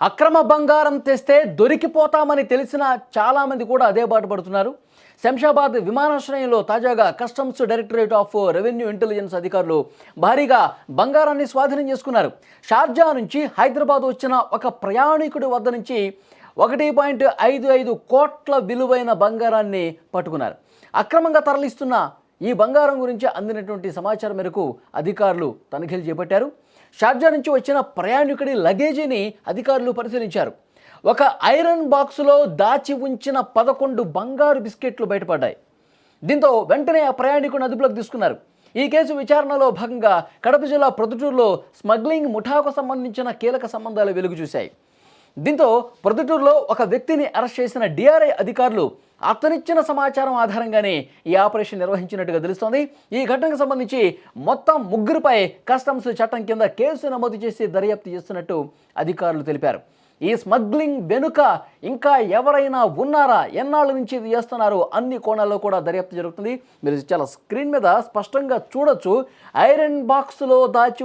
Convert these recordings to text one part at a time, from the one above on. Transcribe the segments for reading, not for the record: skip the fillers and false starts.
అక్రమ బంగారం తెస్తే దొరికిపోతామని తెలిసిన చాలామంది కూడా అదే బాట పడుతున్నారు. శంషాబాద్ విమానాశ్రయంలో తాజాగా customs directorate of revenue intelligence అధికారులు భారీగా బంగారాన్ని స్వాధీనం చేసుకున్నారు. షార్జా నుంచి హైదరాబాద్ వచ్చిన ఒక ప్రయాణికుడి వద్ద నుంచి 1.55 కోట్ల విలువైన బంగారాన్ని పట్టుకున్నారు. అక్రమంగా తరలిస్తున్న ఈ బంగారం గురించి అందినటువంటి సమాచారం మేరకు అధికారులు తనిఖీలు చేపట్టారు. షార్జా నుంచి వచ్చిన ప్రయాణికుడి లగేజీని అధికారులు పరిశీలించారు. ఒక ఐరన్ బాక్సులో దాచి ఉంచిన 11 బంగారు బిస్కెట్లు బయటపడ్డాయి. దీంతో వెంటనే ఆ ప్రయాణికుడిని అదుపులోకి తీసుకున్నారు. ఈ కేసు విచారణలో భాగంగా కడప జిల్లా ప్రొద్దుటూరులో స్మగ్లింగ్ ముఠాకు సంబంధించిన కీలక సంబంధాలు వెలుగు చూశాయి. దీంతో ప్రొద్దుటూరులో ఒక వ్యక్తిని అరెస్ట్ చేసిన డిఆర్ఐ అధికారులు అతనిచ్చిన సమాచారం ఆధారంగానే ఈ ఆపరేషన్ నిర్వహించినట్టుగా తెలుస్తోంది. ఈ ఘటనకు సంబంధించి మొత్తం 3పై కస్టమ్స్ చట్టం కింద కేసు నమోదు చేసి దర్యాప్తు చేస్తున్నట్టు అధికారులు తెలిపారు. ఈ స్మగ్లింగ్ వెనుక ఇంకా ఎవరైనా ఉన్నారా, ఎన్నాళ్ళ నుంచి ఇది చేస్తున్నారు, అన్ని కోణాల్లో కూడా దర్యాప్తు జరుగుతుంది. మీరు చాలా స్క్రీన్ మీద స్పష్టంగా చూడొచ్చు. ఐరన్ బాక్స్లో దాచి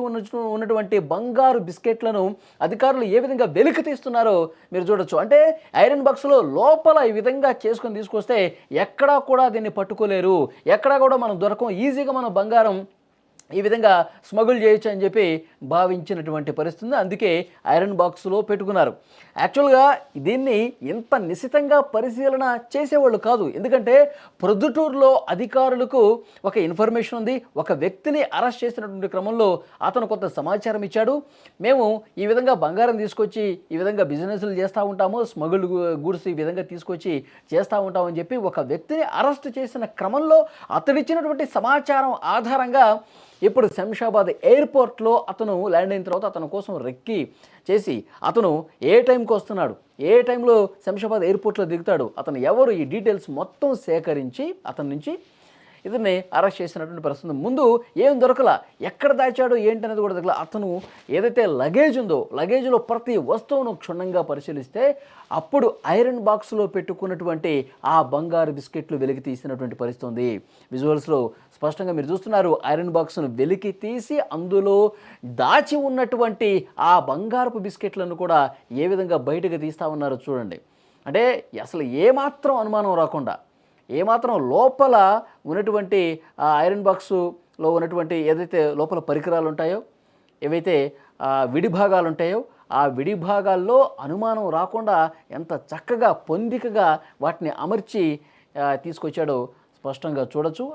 ఉన్నటువంటి బంగారు బిస్కెట్లను అధికారులు ఏ విధంగా వెలికి తీస్తున్నారో మీరు చూడొచ్చు. అంటే ఐరన్ బాక్స్లో లోపల ఈ విధంగా చేసుకొని తీసుకొస్తే ఎక్కడా కూడా దీన్ని పట్టుకోలేరు, ఎక్కడా కూడా మనం దొరకం, ఈజీగా మనం బంగారం ఈ విధంగా స్మగుల్ చేయొచ్చు అని చెప్పి భావించినటువంటి పరిస్థితి. అందుకే ఐరన్ బాక్స్లో పెట్టుకున్నారు. యాక్చువల్గా దీన్ని ఇంత నిశితంగా పరిశీలన చేసేవాళ్ళు కాదు. ఎందుకంటే ప్రొద్దుటూరులో అధికారులకు ఒక ఇన్ఫర్మేషన్ ఉంది. ఒక వ్యక్తిని అరెస్ట్ చేసినటువంటి క్రమంలో అతను కొంత సమాచారం ఇచ్చాడు. మేము ఈ విధంగా బంగారం తీసుకొచ్చి ఈ విధంగా బిజినెస్లు చేస్తూ ఉంటాము, స్మగుల్ గూడ్స్ ఈ విధంగా తీసుకొచ్చి చేస్తూ ఉంటామని చెప్పి ఒక వ్యక్తిని అరెస్ట్ చేసిన క్రమంలో అతడిచ్చినటువంటి సమాచారం ఆధారంగా ఇప్పుడు శంషాబాద్ ఎయిర్పోర్ట్లో అతను ల్యాండ్ అయిన తర్వాత అతని కోసం రెక్కి చేసి అతను ఏ టైంకి వస్తున్నాడు, ఏ టైంలో శంషాబాద్ ఎయిర్పోర్ట్లో దిగుతాడు, అతను ఎవరు, ఈ డీటెయిల్స్ మొత్తం సేకరించి అతని నుంచి ఇతన్ని అరెస్ట్ చేసినటువంటి పరిస్థితి. ముందు ఏం దొరకలా, ఎక్కడ దాచాడు ఏంటనేది కూడా దొరకల. అతను ఏదైతే లగేజ్ ఉందో లగేజ్లో ప్రతి వస్తువును క్షుణ్ణంగా పరిశీలిస్తే అప్పుడు ఐరన్ బాక్స్లో పెట్టుకున్నటువంటి ఆ బంగారు బిస్కెట్లు వెలికి తీసినటువంటి పరిస్థితి ఉంది. విజువల్స్లో స్పష్టంగా మీరు చూస్తున్నారు. ఐరన్ బాక్స్ను వెలికి తీసి అందులో దాచి ఉన్నటువంటి ఆ బంగారపు బిస్కెట్లను కూడా ఏ విధంగా బయటకు తీస్తూ ఉన్నారో చూడండి. అంటే అసలు ఏమాత్రం అనుమానం రాకుండా, ఏమాత్రం లోపల ఉన్నటువంటి ఆ ఐరన్ బాక్సులో ఉన్నటువంటి ఏదైతే లోపల పరికరాలు ఉంటాయో, ఏవైతే విడిభాగాలు ఉంటాయో ఆ విడిభాగాల్లో అనుమానం రాకుండా ఎంత చక్కగా పొందికగా వాటిని అమర్చి తీసుకొచ్చాడో స్పష్టంగా చూడొచ్చు.